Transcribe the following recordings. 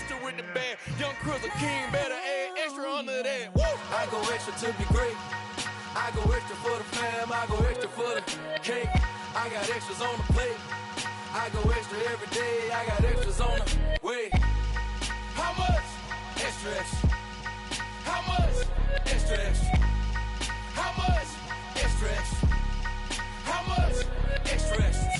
extra with the band. Young Crizzle King, better add extra under that. Woo! I go extra to be great. I go extra for the fam. I go extra for the cake. I got extras on the plate. I go extra every day. I got extras on the way. How much? Extra, extra. How much? Extra, extra. How much? Extra, extra. How much? Extra, extra.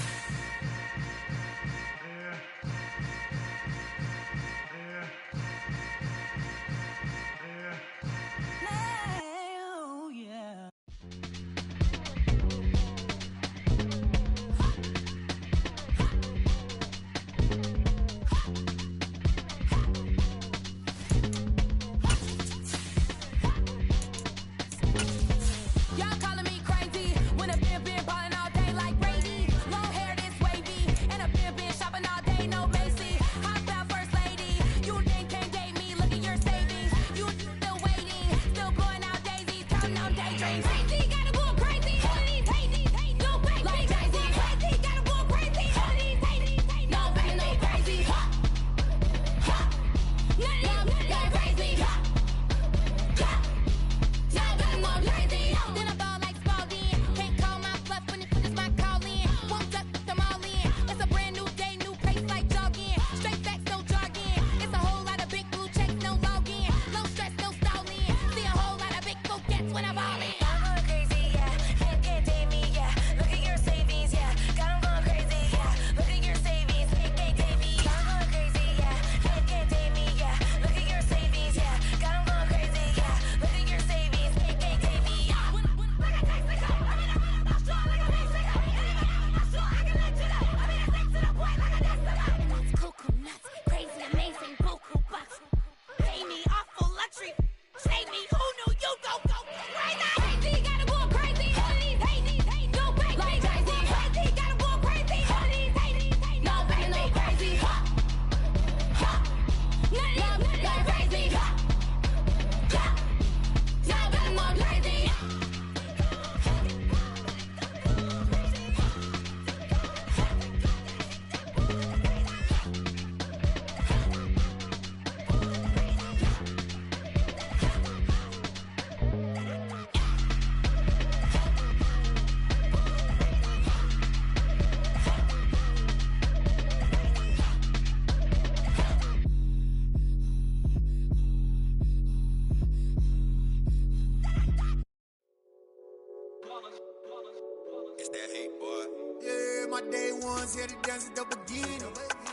It's that hate, boy. Yeah, my day ones here to dance at the beginning.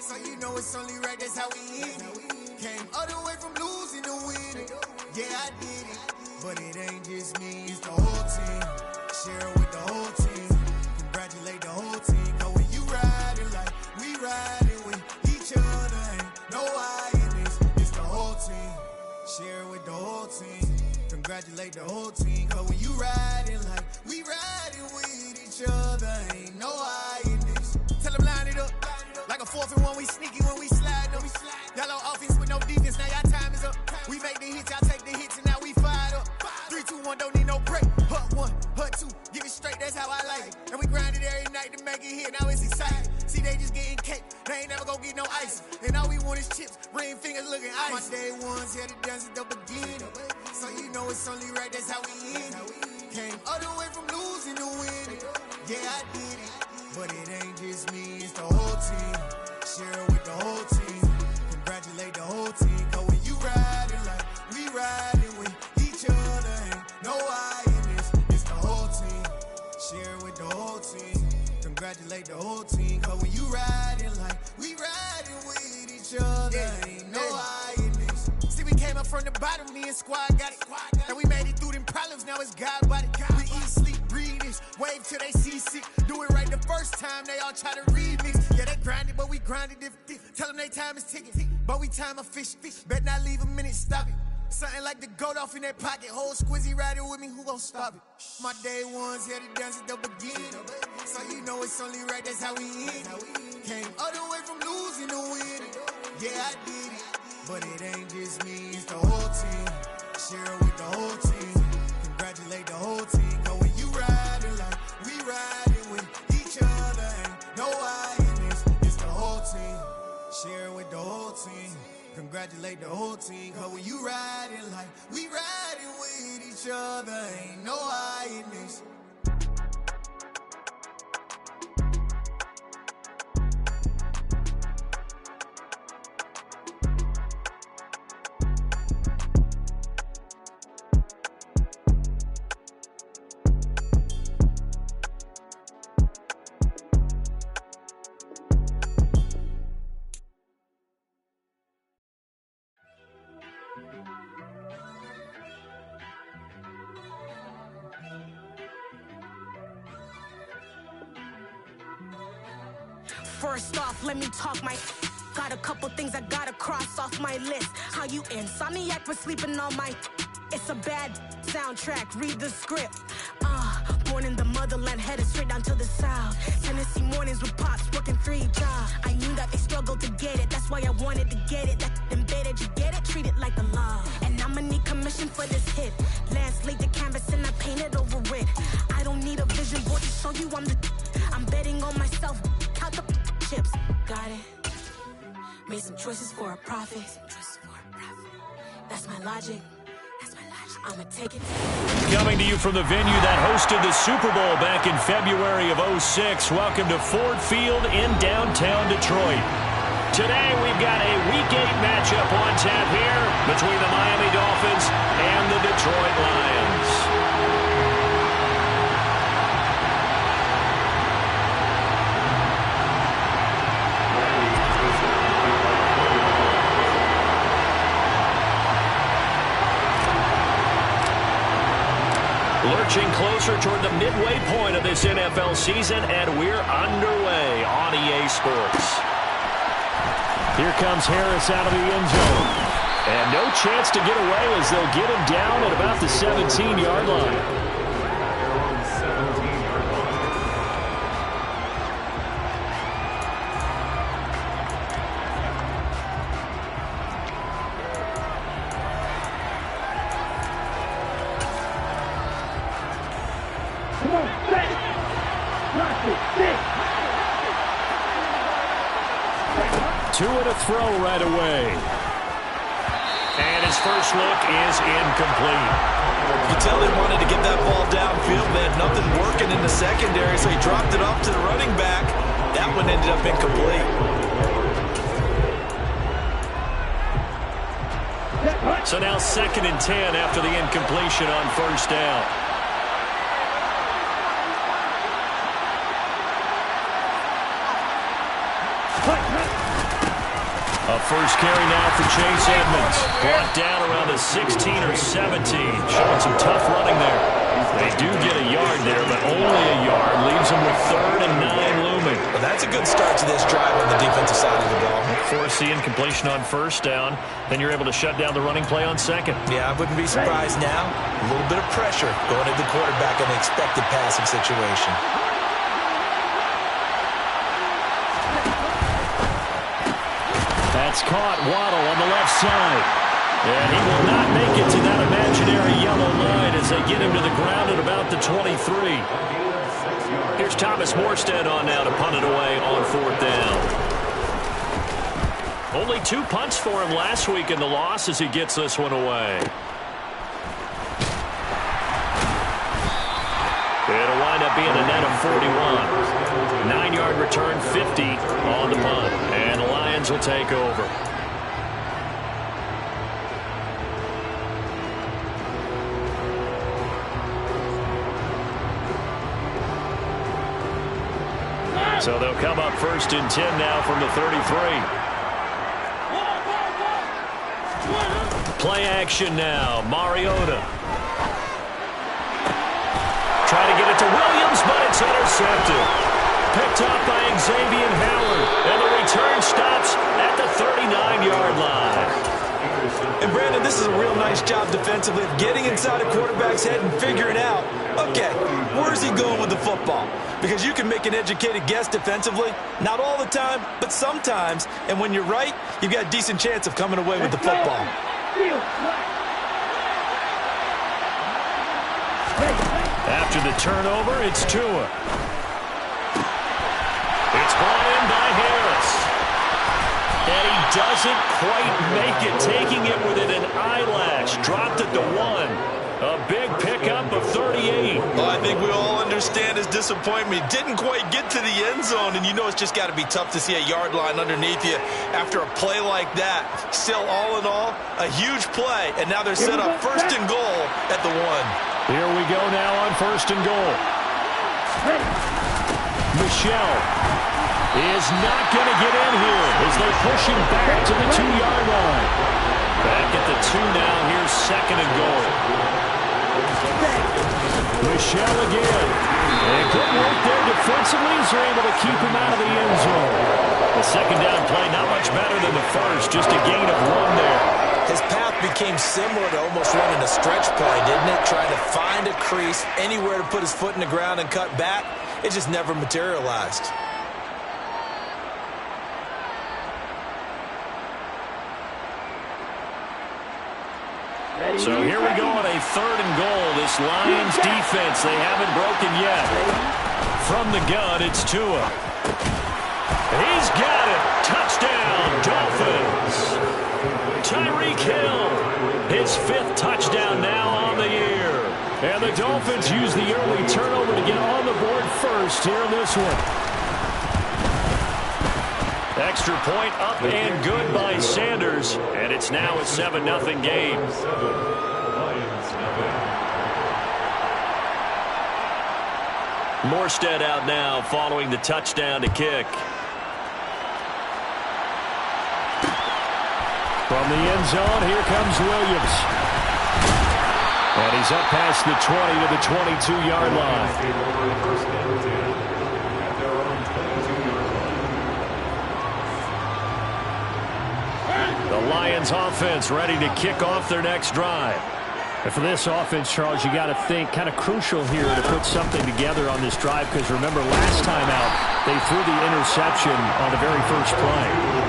So you know it's only right, that's how we end it. Came all the way from losing to winning. Yeah, I did it. But it ain't just me, it's the whole team. Share it with the whole team. Congratulate the whole team. Cause when you riding like we riding with each other, ain't no I in this. It's the whole team. Share it with the whole team. Congratulate the whole team. Cause when you riding like we riding with each other, ain't no I in this. Tell them line it up. Like a 4th and 1, we sneaky when we slide them. Y'all on offense with no defense, now y'all time is up. We make the hits, y'all take the hits, and now we fired up. 3, 2, 1, don't need no break. Hut 1, hut 2, give it straight, that's how I like it. And we grind it every night to make it hit, now it's exciting. See, they just getting cake, they ain't never gonna get no ice. And all we want is chips, ring fingers looking ice. My day ones here to dance at the beginning. So you know it's only right, that's how we end it. Came all the way from losing to winning. Yeah, I did it. But it ain't just me, it's the whole team. Share it with the whole team. Congratulate the whole team. Cause when you riding like we riding with each other, ain't no I in this. It's the whole team. Share it with the whole team. Congratulate the whole team. Cause when you riding like we riding with each other, ain't no I in this. See, we came up from the bottom, me and squad got it. And we made it through them problems, now it's God body. We eat, sleep, breathe this, wave till they see sick. Do it right the first time, they all try to remix. Yeah, they grinded, but we grinded different. Tell them they time is ticking, but we time efficient. Bet not leave a minute, stop it. Something like the goat off in that pocket. Whole squizzy riding with me, who gon' stop it? My day ones here to dance at the beginning. So you know it's only right, that's how we end it. Came all the way from losing to winning. Yeah, I did it. But it ain't just me, it's the whole team. Share it with the whole team. Congratulate the whole team. Cause when you riding like we riding with each other, ain't no I in this. It's the whole team. Share it with the whole team. congratulate the whole team. Cause when you riding like we riding with each other, ain't no hiding this. First off, let me talk my got a couple things I gotta cross off my list. How you insomniac for sleeping on my it's a bad soundtrack, read the script. Born in the motherland, headed straight down to the south. Tennessee mornings with pops, working 3 jobs. I knew that they struggled to get it, that's why I wanted to get it. That embedded, you get it, treat it like the law. And I'ma need commission for this hit. Lance laid the canvas and I painted over it. I don't need a vision board to show you I'm betting on myself, count the chips. Got it. Made some choices for a profit. That's my logic. I'ma take it. Coming to you from the venue that hosted the Super Bowl back in February of '06. Welcome to Ford Field in downtown Detroit. Today we've got a Week 8 matchup on tap here between the Miami Dolphins and the Detroit Lions. Lurching closer toward the midway point of this NFL season, and we're underway on EA Sports. Here comes Harris out of the end zone. And no chance to get away as they'll get him down at about the 17-yard line. Two and a throw right away. And his first look is incomplete. You tell he wanted to get that ball downfield. They had nothing working in the secondary, so he dropped it off to the running back. That one ended up incomplete. So now 2nd and 10 after the incompletion on first down. A first carry now for Chase Edmonds. Brought down around the 16 or 17. Showing some tough running there. They do get a yard there, but only a yard. Leaves them with 3rd and 9 looming. Well, that's a good start to this drive on the defensive side of the ball. Force the incompletion on first down. Then you're able to shut down the running play on 2nd. Yeah, I wouldn't be surprised now. A little bit of pressure going at the quarterback in an expected passing situation. That's caught. Waddle on the left side. And he will not make it to that imaginary yellow line as they get him to the ground at about the 23. Here's Thomas Morstead on now to punt it away on 4th down. Only 2 punts for him last week in the loss as he gets this one away. It'll wind up being a net of 41. 9-yard return, 50 on the punt. And the Lions will take over. So they'll come up 1st and 10 now from the 33. Play action now. Mariota. Try to get it to Williams, but it's intercepted. Picked up by Xavier Howard. And the return stops at the 39-yard line. And Brandon, this is a real nice job defensively of getting inside a quarterback's head and figuring out, okay, where's he going with the football? Because you can make an educated guess defensively, not all the time, but sometimes. And when you're right, you've got a decent chance of coming away with the football. After the turnover, it's Tua. It's brought in by Harris. And he doesn't quite make it, taking it within an eyelash. Dropped it to 1. A big pickup of 38. Well, I think we all understand his disappointment. Didn't quite get to the end zone, and you know it's just got to be tough to see a yard line underneath you after a play like that. Still, all in all, a huge play, and now they're set up 1st and goal at the 1. Here we go now on 1st and goal. Michelle is not going to get in here as they're pushing back to the 2-yard line. Back at the 2 now. Here's 2nd and goal. Michelle again. And good work there defensively as they're able to keep him out of the end zone. The 2nd down play not much better than the 1st. Just a gain of 1 there. His path became similar to almost running a stretch play, didn't it? Trying to find a crease, anywhere to put his foot in the ground and cut back. It just never materialized. So here we go on a 3rd and goal. This Lions defense, they haven't broken yet. From the gun, it's Tua. He's got it. Touchdown, Dolphins. Tyreek Hill, his 5th touchdown now on the year. And the Dolphins use the early turnover to get on the board first here in this one. Extra point up and good by Sanders. And it's now a 7-0 game. Morstead out now following the touchdown to kick. From the end zone, here comes Williams. And he's up past the 20 to the 22-yard line. The Lions offense ready to kick off their next drive. And for this offense, Charles, you got to think kind of crucial here to put something together on this drive, because remember last time out they threw the interception on the very first play.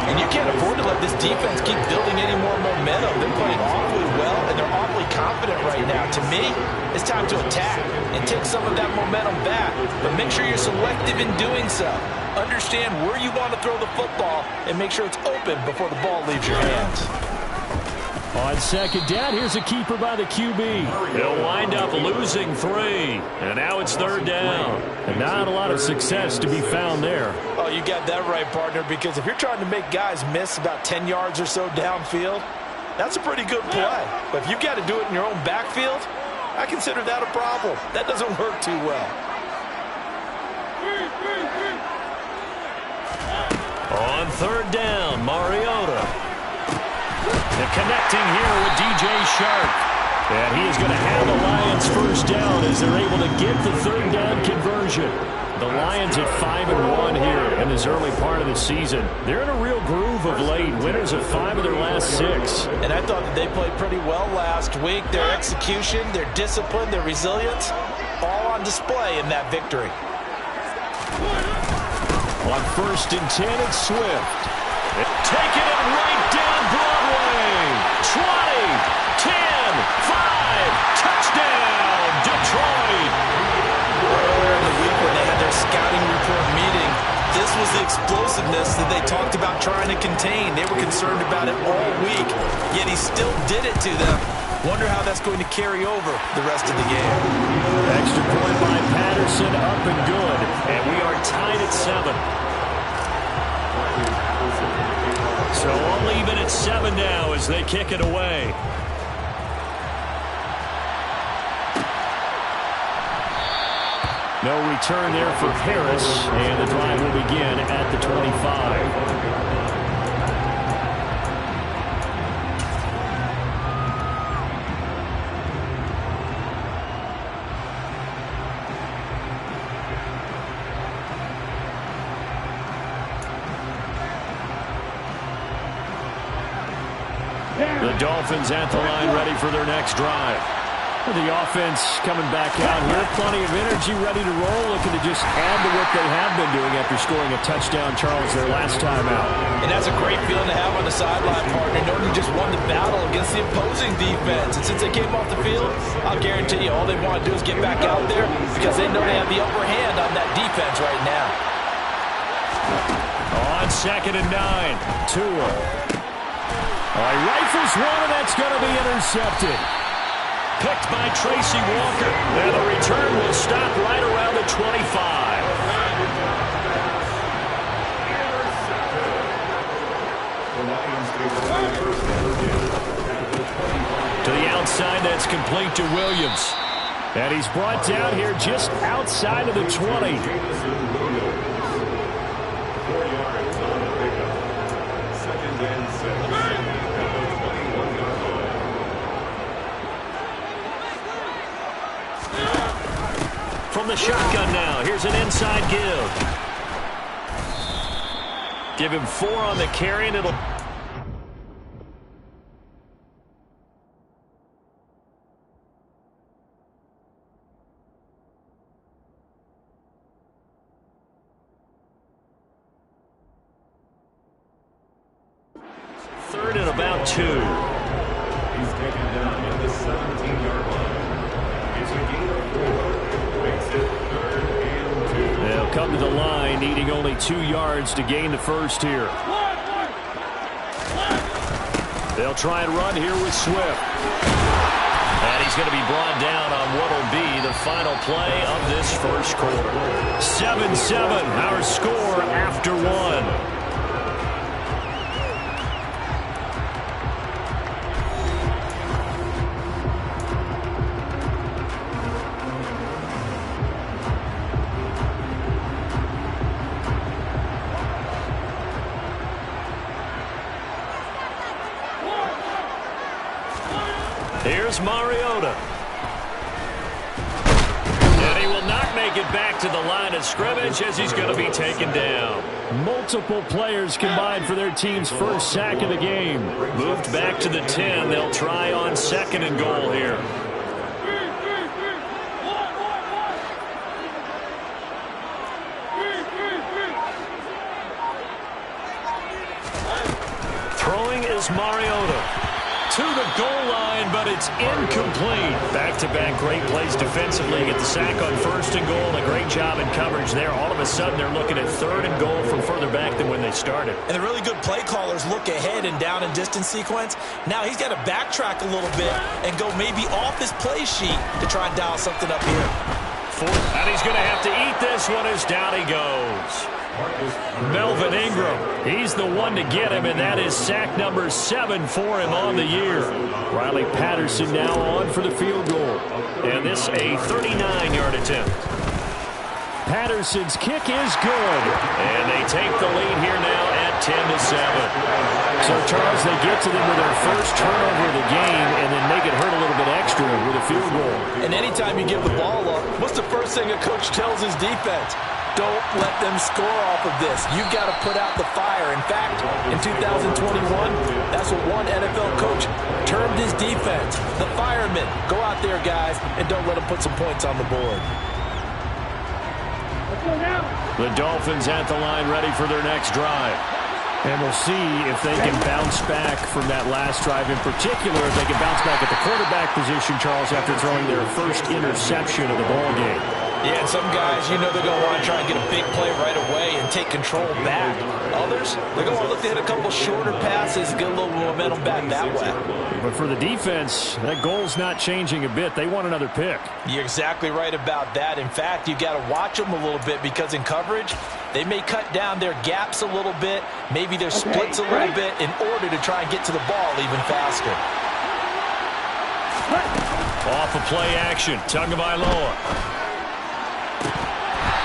And you can't afford to let this defense keep building any more momentum. They're playing awfully well, and they're awfully confident right now. To me, it's time to attack and take some of that momentum back. But make sure you're selective in doing so. Understand where you want to throw the football and make sure it's open before the ball leaves your hands. On 2nd down, here's a keeper by the QB. He'll wind up losing 3. And now it's 3rd down. And not a lot of success to be found there. Oh, you got that right, partner, because if you're trying to make guys miss about 10 yards or so downfield, that's a pretty good play. But if you've got to do it in your own backfield, I consider that a problem. That doesn't work too well. On 3rd down, Mariota. And connecting here with DJ Shark. And he is going to have the Lions 1st down as they're able to get the 3rd down conversion. The Lions at 5-1 here in this early part of the season. They're in a real groove of late. Winners of 5 of their last 6. And I thought that they played pretty well last week. Their execution, their discipline, their resilience, all on display in that victory. On 1st and 10, it's Swift. Taking it right down Broadway. 20, 10, 5, touchdown, Detroit. Earlier in the week when they had their scouting report meeting, this was the explosiveness that they talked about trying to contain. They were concerned about it all week, yet he still did it to them. Wonder how that's going to carry over the rest of the game. Extra point by Patterson, up and good. And we are tied at 7. So all even at 7 now as they kick it away. No return there for Harris, and the drive will begin at the 25. The Dolphins at the line ready for their next drive. The offense coming back out here. Plenty of energy, ready to roll, looking to just add to what they have been doing after scoring a touchdown, Charles, their last time out. And that's a great feeling to have on the sideline, partner, knowing you just won the battle against the opposing defense. And since they came off the field, I'll guarantee you all they want to do is get back out there because they know they have the upper hand on that defense right now. On 2nd and 9. Tua. He rifles one, and that's going to be intercepted. Picked by Tracy Walker. And the return will stop right around the 25. To the outside, that's complete to Williams. And he's brought down here just outside of the 20. From the shotgun now, here's an inside give. Give him 4 on the carry, and it'll... Third and about 2. He's taken down at the 17-yard line. It's a gain of 4. Makes it 3rd and 2. They'll come to the line, needing only 2 yards to gain the first here. They'll try and run here with Swift. And he's going to be brought down on what will be the final play of this first quarter. 7-7, our score after 1. Here's Mariota. And he will not make it back to the line of scrimmage as he's going to be taken down. Multiple players combined for their team's first sack of the game. Moved back to the 10. They'll try on 2nd and goal here. Throwing is Mariota. To the goal line, but it's incomplete. Back-to-back great plays defensively. Get the sack on 1st and goal. A great job in coverage there. All of a sudden, they're looking at 3rd and goal from further back than when they started. And the really good play callers look ahead and down and distance sequence. Now he's got to backtrack a little bit and go maybe off his play sheet to try and dial something up here. 4th, and he's going to have to eat this one as down he goes. Melvin Ingram, he's the one to get him, and that is sack number 7 for him on the year. Riley Patterson now on for the field goal. And this a 39-yard attempt. Patterson's kick is good. And they take the lead here now at 10-7. So, Charles, they get to them with their first turnover of the game and then make it hurt a little bit extra with a field goal. And anytime you give the ball up, what's the first thing a coach tells his defense? Don't let them score off of this. You've got to put out the fire. In fact, in 2021, that's what one NFL coach termed his defense. The firemen. Go out there, guys, and don't let them put some points on the board. The Dolphins at the line ready for their next drive. And we'll see if they can bounce back from that last drive. In particular, if they can bounce back at the quarterback position, Charles, after throwing their first interception of the ballgame. Yeah, and some guys, you know they're going to want to try and get a big play right away and take control back. Others, they're going to look to hit a couple shorter passes, get a little momentum back that way. But for the defense, that goal's not changing a bit. They want another pick. You're exactly right about that. In fact, you've got to watch them a little bit because in coverage, they may cut down their gaps a little bit, maybe their splits a little bit in order to try and get to the ball even faster. Off of play action, Tagovailoa.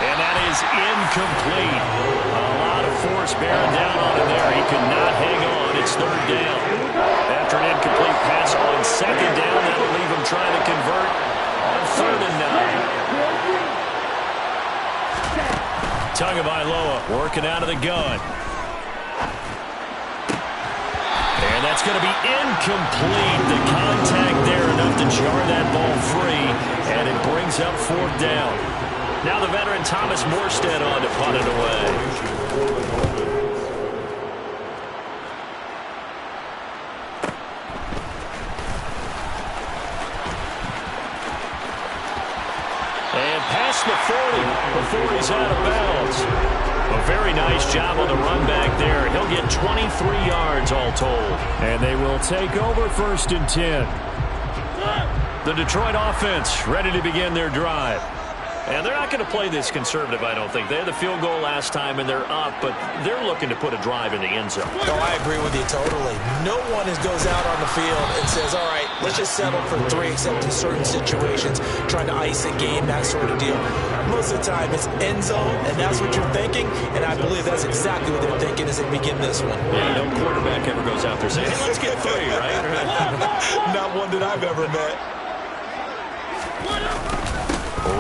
And that is incomplete. A lot of force bearing down on him there. He could not hang on. It's 3rd down. After an incomplete pass on 2nd down, that'll leave him trying to convert on 3rd and 9. Tagovailoa working out of the gun. And that's going to be incomplete. The contact there enough to jar that ball free. And it brings up 4th down. Now the veteran Thomas Morstead on to punt it away. And past the 40 before he's out of bounds. A very nice job on the run back there. He'll get 23 yards all told. And they will take over 1st and 10. The Detroit offense ready to begin their drive. And they're not going to play this conservative, I don't think. They had the field goal last time, and they're up, but they're looking to put a drive in the end zone. Oh, I agree with you totally. No one goes out on the field and says, all right, let's just settle for 3, except in certain situations, trying to ice a game, that sort of deal. Most of the time, it's end zone, and that's what you're thinking, and I believe that's exactly what they're thinking as they begin this one. Yeah, no quarterback ever goes out there saying, hey, let's get 3, right? Not one that I've ever met.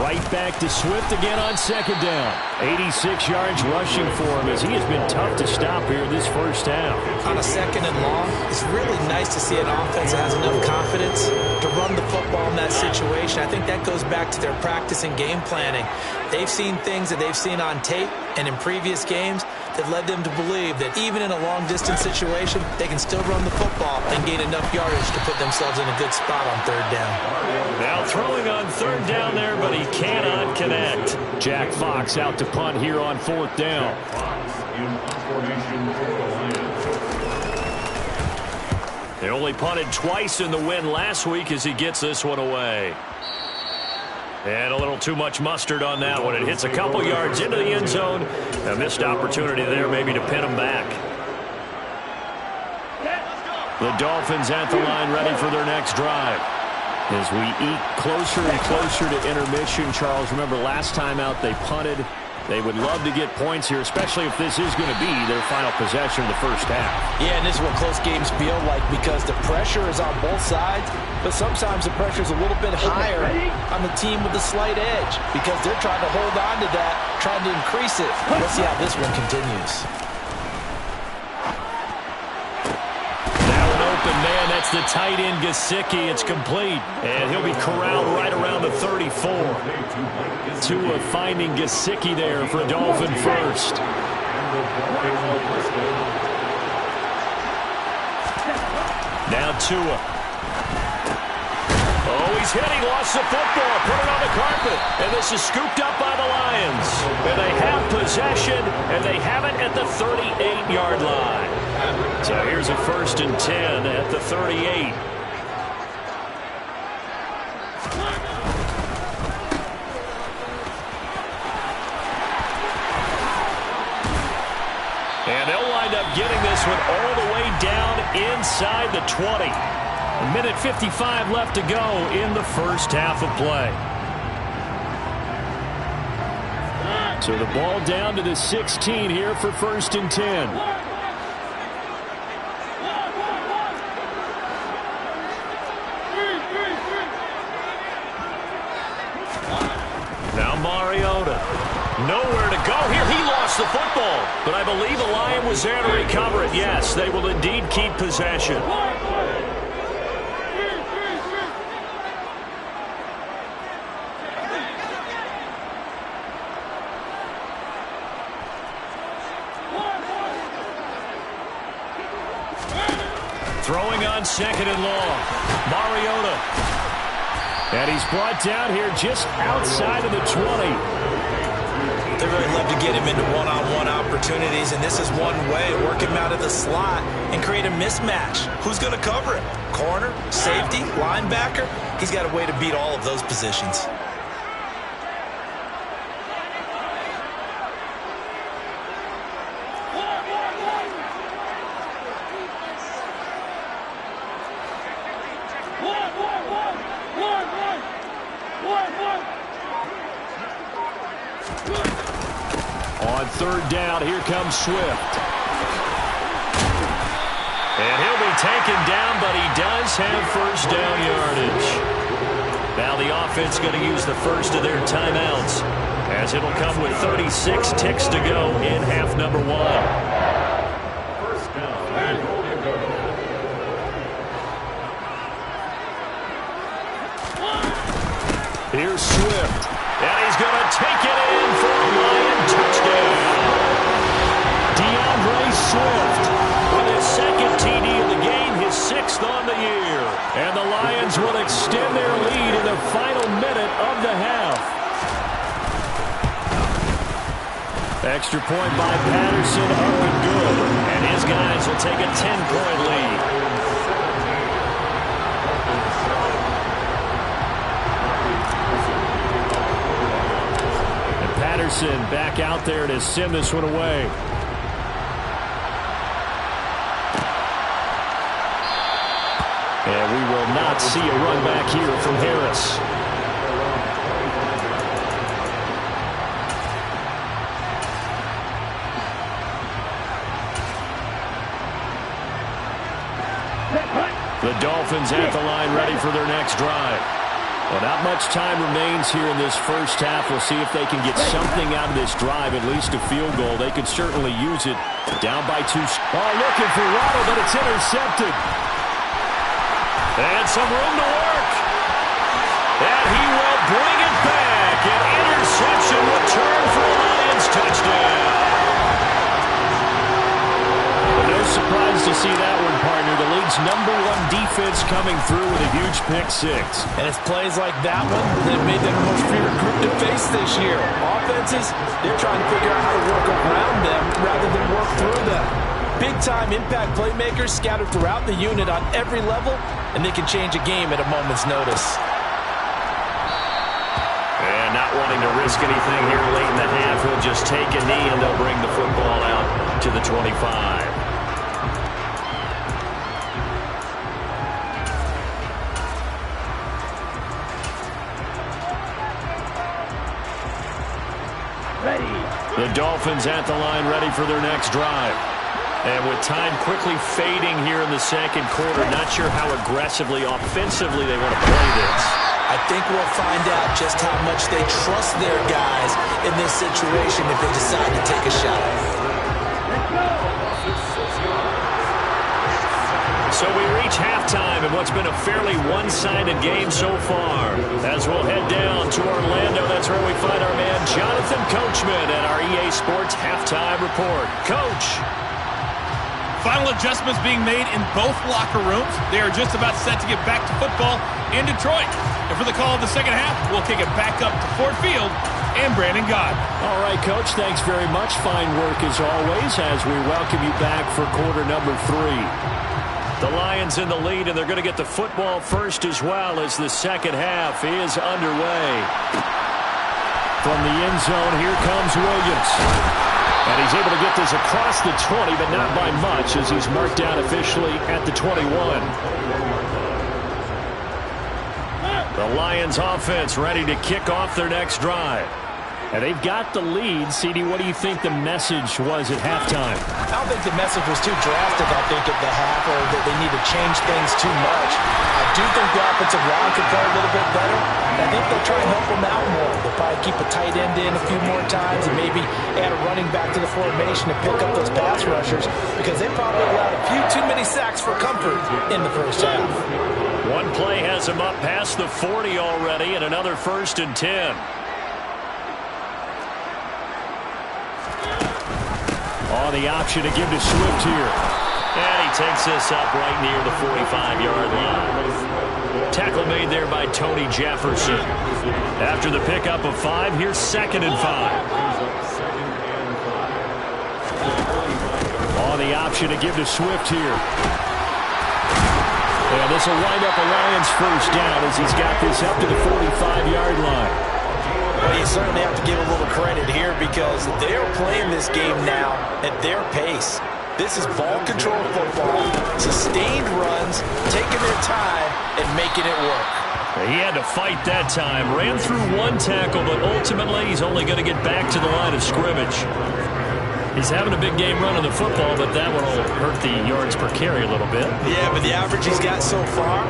Right back to Swift again on 2nd down. 86 yards rushing for him as he has been tough to stop here this first half. On a 2nd and long, it's really nice to see an offense that has enough confidence to run the football in that situation. I think that goes back to their practice and game planning. They've seen things that they've seen on tape and in previous games that led them to believe that even in a long-distance situation, they can still run the football and gain enough yardage to put themselves in a good spot on 3rd down. Now throwing on 3rd down there, but he cannot connect. Jack Fox out to punt here on 4th down. They only punted twice in the win last week as he gets this one away. And a little too much mustard on that one. It hits a couple yards into the end zone. A missed opportunity there maybe to pin him back. The Dolphins at the line ready for their next drive. As we eat closer and closer to intermission, Charles, remember last time out they punted. They would love to get points here, especially if this is going to be their final possession of the first half. Yeah, and this is what close games feel like because the pressure is on both sides, but sometimes the pressure is a little bit higher on the team with the slight edge because they're trying to hold on to that, trying to increase it. Let's see how this one continues. Man, that's the tight end, Gesicki. It's complete, and he'll be corralled right around the 34. Tua finding Gesicki there for Dolphin first. Now Tua. Oh, he's hit. He lost the football. Put it on the carpet. And this is scooped up by the Lions. And they have possession, and they have it at the 38-yard line. So here's a 1st and 10 at the 38. And they'll wind up getting this one all the way down inside the 20. A minute 55 left to go in the first half of play. So the ball down to the 16 here for 1st and 10. Nowhere to go here. He lost the football, but I believe the Lion was there to recover it. Yes, they will indeed keep possession. Throwing on 2nd and long. Mariota. And he's brought down here just outside of the 20. They really love to get him into one-on-one opportunities, and this is one way to work him out of the slot and create a mismatch. Who's going to cover him? Corner, safety, linebacker? He's got a way to beat all of those positions. On 3rd down, here comes Swift. And he'll be taken down, but he does have 1st down yardage. Now the offense going to use the first of their timeouts, as it'll come with 36 ticks to go in half number 1. 1st down. Here's Swift. And he's going to take it in for a Lion touchdown. DeAndre Swift with his 2nd TD of the game, his 6th on the year. And the Lions will extend their lead in the final minute of the half. Extra point by Patterson, up and good. And his guys will take a 10-point lead. And Patterson back out there to send this one away. And we will not see a run back here from Harris. The Dolphins at the line ready for their next drive. Well, not much time remains here in this first half. We'll see if they can get something out of this drive, at least a field goal. They could certainly use it. Down by 2. Oh, looking for Waddle, but it's intercepted. And some room to work. And he will bring it back. An interception return for a Lions touchdown. No surprise to see that one, partner. The league's #1 defense coming through with a huge pick-6. And it's plays like that one that have made them the most favorite group to face this year. Offenses, they're trying to figure out how to work around them rather than work through them. Big-time impact playmakers scattered throughout the unit on every level, and they can change a game at a moment's notice. And not wanting to risk anything here late in the half, he'll just take a knee, and they'll bring the football out to the 25. The Dolphins at the line ready for their next drive. And with time quickly fading here in the second quarter, not sure how aggressively, offensively they want to play this. I think we'll find out just how much they trust their guys in this situation if they decide to take a shot. So we reach halftime in what's been a fairly one-sided game so far. As we'll head down to Orlando, that's where we find our man Jonathan Coachman at our EA Sports Halftime Report. Coach. Final adjustments being made in both locker rooms. They are just about set to get back to football in Detroit. And for the call of the second half, we'll kick it back up to Ford Field and Brandon Gott. All right, Coach, thanks very much. Fine work as always as we welcome you back for quarter number 3. The Lions in the lead, and they're going to get the football first as well as the second half is underway. From the end zone, here comes Williams. And he's able to get this across the 20, but not by much as he's marked down officially at the 21. The Lions offense ready to kick off their next drive. And they've got the lead. CD, what do you think the message was at halftime? I don't think the message was too drastic, I think, at the half, or that they need to change things too much. I do think the offensive line could play a little bit better. I think they'll try and help them out more. They'll probably keep a tight end in a few more times and maybe add a running back to the formation to pick up those pass rushers because they probably allowed a few too many sacks for comfort in the first half. One play has him up past the 40 already, and another 1st and 10. On the option to give to Swift here. And he takes this up right near the 45-yard line. Tackle made there by Tony Jefferson. After the pickup of 5, here's 2nd and 5. On the option to give to Swift here. And this will wind up a Lions first down as he's got this up to the 45-yard line. Well, you certainly have to give a little credit here because they're playing this game now at their pace. This is ball control football, sustained runs, taking their time, and making it work. He had to fight that time. Ran through one tackle, but ultimately he's only going to get back to the line of scrimmage. He's having a big game running the football, but that one will hurt the yards per carry a little bit. Yeah, but the average he's got so far,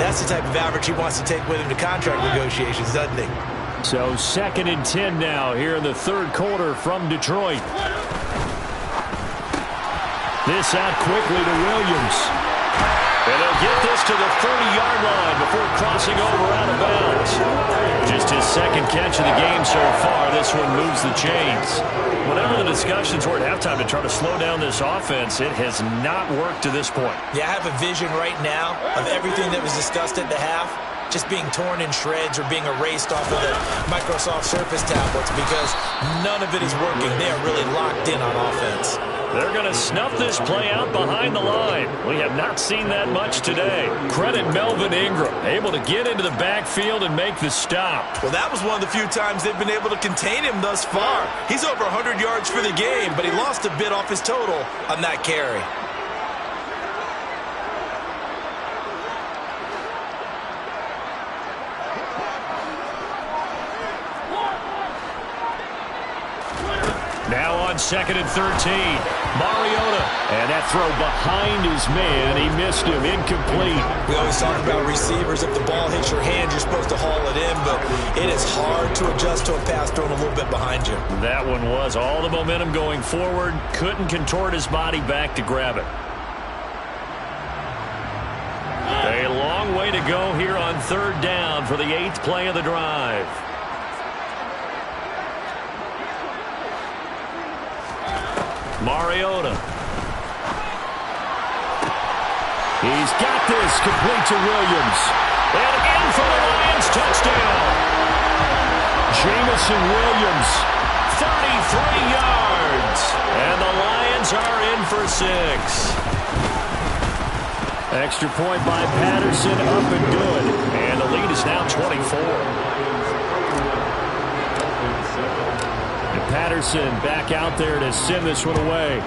that's the type of average he wants to take with him to contract negotiations, doesn't he? So 2nd and 10 now here in the third quarter from Detroit. This out quickly to Williams. And they'll get this to the 30-yard line before crossing over out of bounds. Just his second catch of the game so far. This one moves the chains. Whatever the discussions were at halftime to try to slow down this offense, it has not worked to this point. Yeah, I have a vision right now of everything that was discussed at the half just being torn in shreds or being erased off of the Microsoft Surface tablets because none of it is working. They are really locked in on offense. They're going to snuff this play out behind the line. We have not seen that much today. Credit Melvin Ingram, able to get into the backfield and make the stop. Well, that was one of the few times they've been able to contain him thus far. He's over 100 yards for the game, but he lost a bit off his total on that carry. Now on 2nd and 13, Mariota. And that throw behind his man. He missed him. Incomplete. We always talk about receivers. If the ball hits your hand, you're supposed to haul it in, but it is hard to adjust to a pass thrown a little bit behind you. That one was all the momentum going forward. Couldn't contort his body back to grab it. A long way to go here on 3rd down for the 8th play of the drive. Mariota. He's got this, complete to Williams. And in for the Lions, touchdown. Jamison Williams, 33 yards. And the Lions are in for 6. Extra point by Patterson, up and good. And the lead is now 24. Patterson back out there to send this one away.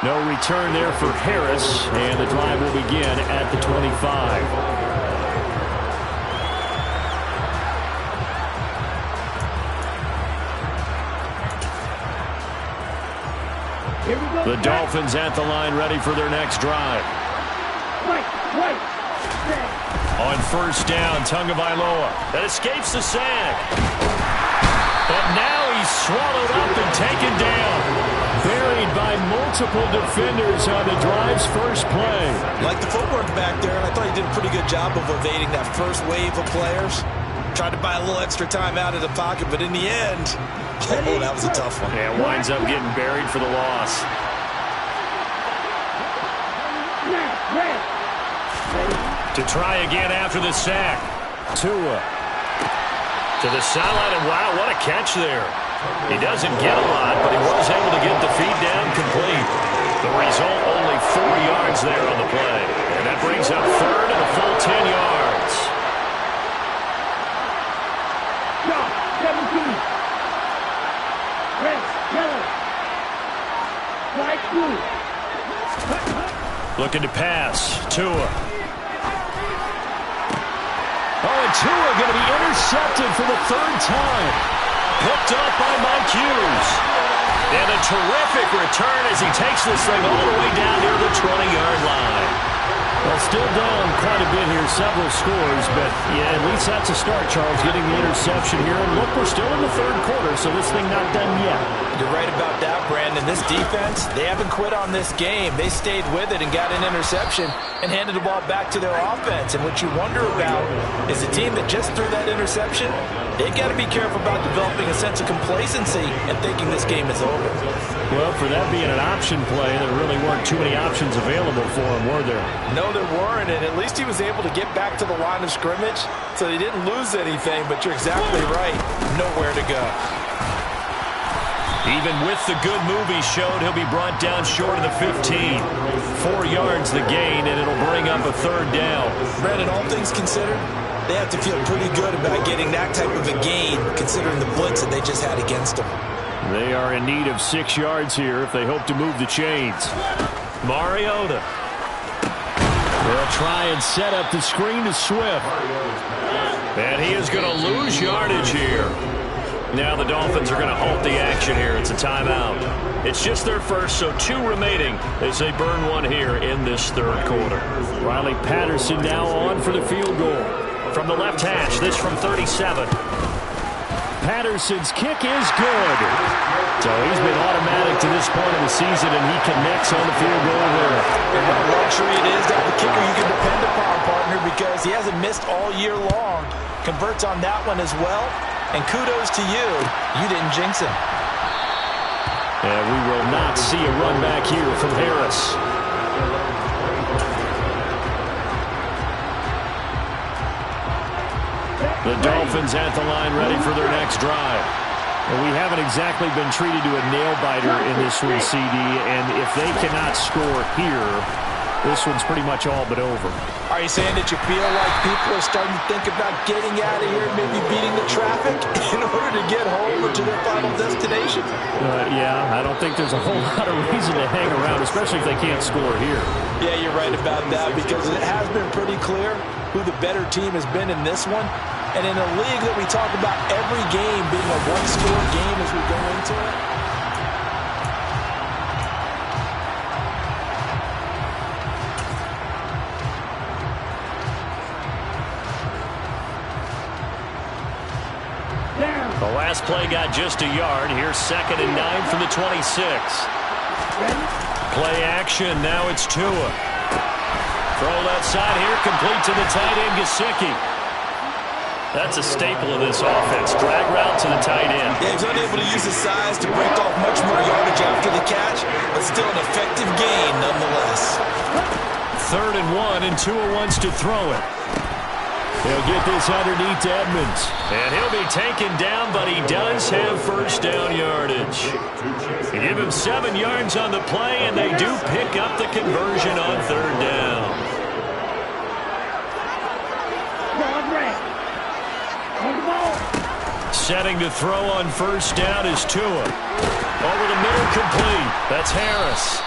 No return there for Harris, and the drive will begin at the 25. The Dolphins at the line, ready for their next drive. On 1st down, Tagovailoa. That escapes the sack. But now he's swallowed up and taken down. Buried by multiple defenders on the drive's first play. Like the footwork back there, and I thought he did a pretty good job of evading that first wave of players. Tried to buy a little extra time out of the pocket, but in the end, oh, that was a tough one. Yeah, winds up getting buried for the loss. To try again after the sack. Tua to the sideline, and wow, what a catch there. He doesn't get a lot, but he was able to get the feed down complete. The result, only 4 yards there on the play. And that brings up 3rd and a full 10 yards. Looking to pass. Tua. Oh, and Tua going to be intercepted for the 3rd time. Picked up by Mike Hughes. And a terrific return as he takes this thing all the way down near the 20-yard line. Well, still down quite a bit here, several scores, but yeah, at least that's a start, Charles, getting the interception here. And look, we're still in the 3rd quarter, so this thing not done yet. You're right about that, Brandon. This defense, they haven't quit on this game. They stayed with it and got an interception and handed the ball back to their offense. And what you wonder about is a team that just threw that interception, they've got to be careful about developing a sense of complacency and thinking this game is over. Well, for that being an option play, there really weren't too many options available for him, were there? No, there weren't, and at least he was able to get back to the line of scrimmage, so he didn't lose anything, but you're exactly right. Nowhere to go. Even with the good move he showed, he'll be brought down short of the 15. 4 yards the gain, and it'll bring up a 3rd down. Brandon, all things considered, they have to feel pretty good about getting that type of a gain, considering the blitz that they just had against them. They are in need of 6 yards here if they hope to move the chains. Mariota. They'll try and set up the screen to Swift. And he is going to lose yardage here. Now the Dolphins are going to halt the action here. It's a timeout. It's just their first, so 2 remaining as they burn one here in this 3rd quarter. Riley Patterson now on for the field goal. From the left hash, this from 37. Patterson's kick is good. So he's been automatic to this point of the season, and he connects on the field goal there. And what a luxury it is to have a kicker you can depend upon, partner, because he hasn't missed all year long. Converts on that one as well. And kudos to you. You didn't jinx him. And we will not see a run back here from Harris. The Dolphins at the line ready for their next drive. Well, we haven't exactly been treated to a nail-biter in this one, CD, and if they cannot score here, this one's pretty much all but over. Are you saying that you feel like people are starting to think about getting out of here, maybe beating the traffic in order to get home or to their final destination? Yeah, I don't think there's a whole lot of reason to hang around, especially if they can't score here. Yeah, you're right about that, because it has been pretty clear who the better team has been in this one. And in a league that we talk about every game being a one-score game as we go into it. The last play got just a yard. Here's 2nd and 9 from the 26. Play action. Now it's Tua. Throw left side here. Complete to the tight end, Gesicki. That's a staple of this offense. Drag route to the tight end. Yeah, he's unable to use his size to break off much more yardage after the catch, but still an effective gain nonetheless. 3rd and 1, and Tua wants to throw it. He'll get this underneath to Edmonds. And he'll be taken down, but he does have first down yardage. They give him 7 yards on the play, and they do pick up the conversion on 3rd down. Setting to throw on first down is Tua. Over the middle, complete. That's Harris.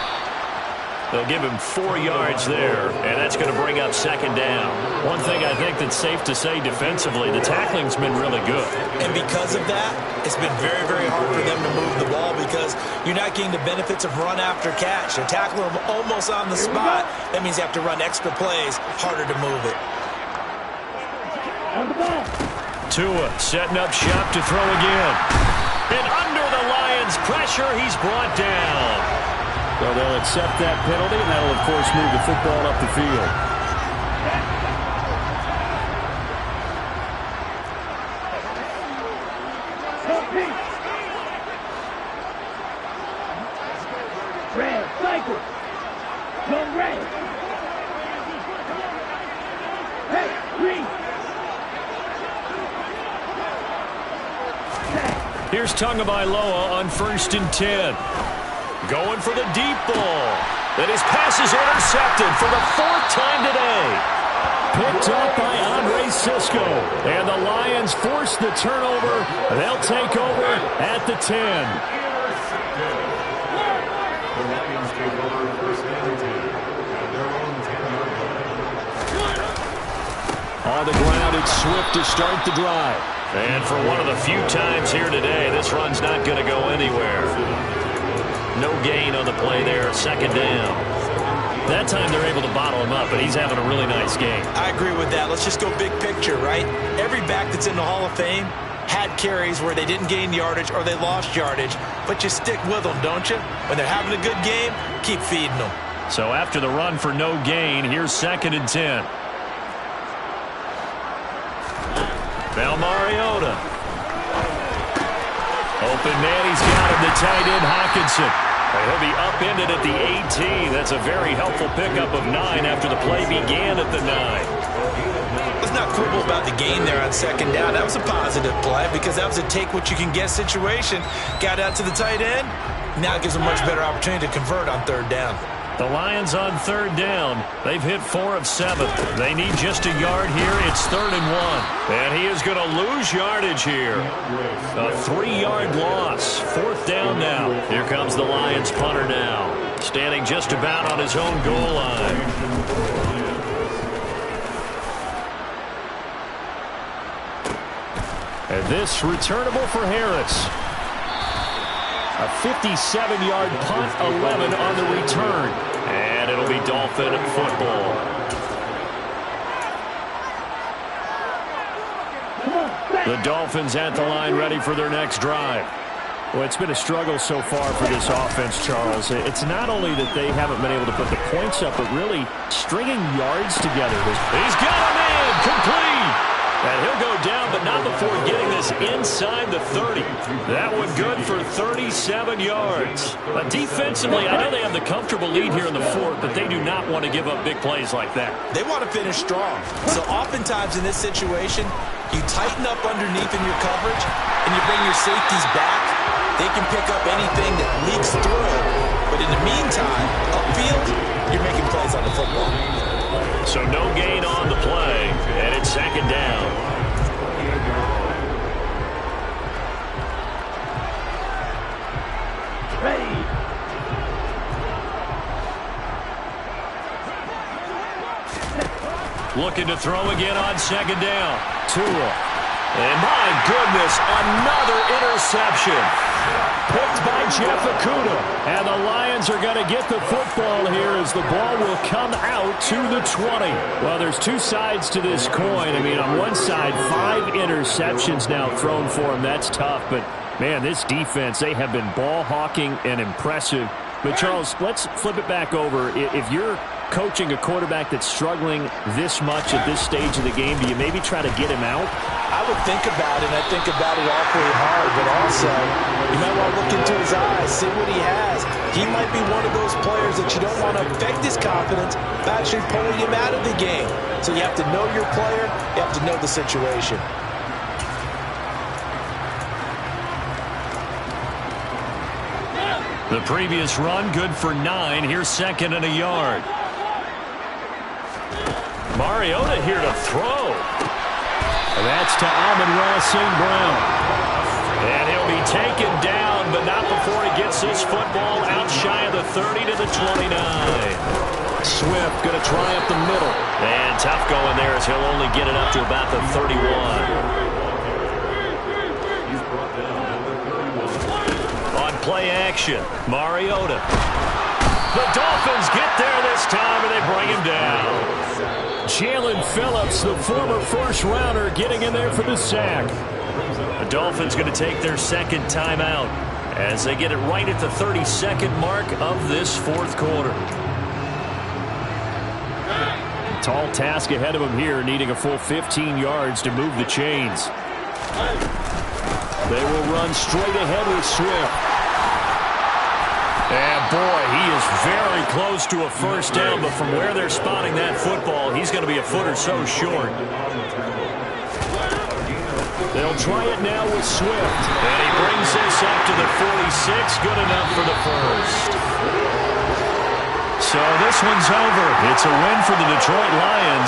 They'll give him 4 yards there, and that's going to bring up 2nd down. One thing I think that's safe to say defensively, the tackling's been really good. And because of that, it's been very, very hard for them to move the ball because you're not getting the benefits of run after catch. They're tackling them almost on the spot. That means you have to run extra plays, harder to move it. Tua setting up shop to throw again. And under the Lions' pressure, he's brought down. So they'll accept that penalty, and that'll, of course, move the football up the field. Red, cycle. Go red. Hey, green. Here's Tagovailoa on 1st and 10. Going for the deep ball. And his pass is intercepted for the 4th time today. Picked up by Andre Sisco. And the Lions force the turnover. They'll take over at the 10. The Lions take over 1st and 10 at their own 10-yard line. On the ground, it's Swift to start the drive. And for one of the few times here today, this run's not going to go anywhere. No gain on the play there, 2nd down. That time they're able to bottle him up, but he's having a really nice game. I agree with that. Let's just go big picture, right? Every back that's in the Hall of Fame had carries where they didn't gain yardage or they lost yardage, but you stick with them, don't you? When they're having a good game, keep feeding them. So after the run for no gain, here's 2nd and 10. Now Mariota. Open man, he's got him, the tight end Hawkinson. He'll be upended at the 18. That's a very helpful pickup of 9 after the play began at the 9. Let's not quibble about the gain there on 2nd down. That was a positive play because that was a take-what-you-can-get situation. Got out to the tight end. Now it gives them a much better opportunity to convert on 3rd down. The Lions on 3rd down. They've hit 4 of 7. They need just a yard here. It's 3rd and 1. And he is going to lose yardage here. A 3-yard loss. 4th down now. Here comes the Lions punter now. Standing just about on his own goal line. And this returnable for Harris. A 57-yard punt, 11 on the return. And it'll be Dolphin football. The Dolphins at the line ready for their next drive. Well, it's been a struggle so far for this offense, Charles. It's not only that they haven't been able to put the points up, but really stringing yards together. He's got a man complete. And he'll go down, but not before getting this inside the 30. That one good for 37 yards. But defensively, I know they have the comfortable lead here in the fourth, but they do not want to give up big plays like that. They want to finish strong. So oftentimes in this situation, you tighten up underneath in your coverage, and you bring your safeties back. They can pick up anything that leaks through. But in the meantime, upfield, you're making plays on the football. So no gain on the play, and it's second down. Ready. Looking to throw again on second down. Tua. And my goodness, another interception. Picked by Jeff Okudah. And the Lions are going to get the football here as the ball will come out to the 20. Well, there's two sides to this coin. I mean, on one side, 5 interceptions now thrown for him. That's tough. But, man, this defense, they have been ball hawking and impressive. But, Charles, let's flip it back over. If you're coaching a quarterback that's struggling this much at this stage of the game, do you maybe try to get him out? I would think about it, and I think about it awfully hard, but also you might want to look into his eyes, see what he has. He might be one of those players that you don't want to affect his confidence by actually pulling him out of the game. So you have to know your player, you have to know the situation. The previous run, good for 9. Here's second and a yard. Mariota here to throw. And that's to Amon-Ra St. Brown. And he'll be taken down, but not before he gets this football out shy of the 30 to the 29. Swift going to try up the middle. And tough going there as he'll only get it up to about the 31. On play action, Mariota. The Dolphins get there this time, and they bring him down. Jalen Phillips, the former first-rounder, getting in there for the sack. The Dolphins going to take their second timeout as they get it right at the 32nd mark of this fourth quarter. Tall task ahead of him here, needing a full 15 yards to move the chains. They will run straight ahead with Swift. And boy, he is very close to a first down, but from where they're spotting that football, he's going to be a foot or so short. They'll try it now with Swift. And he brings this up to the 46, good enough for the first. So this one's over. It's a win for the Detroit Lions.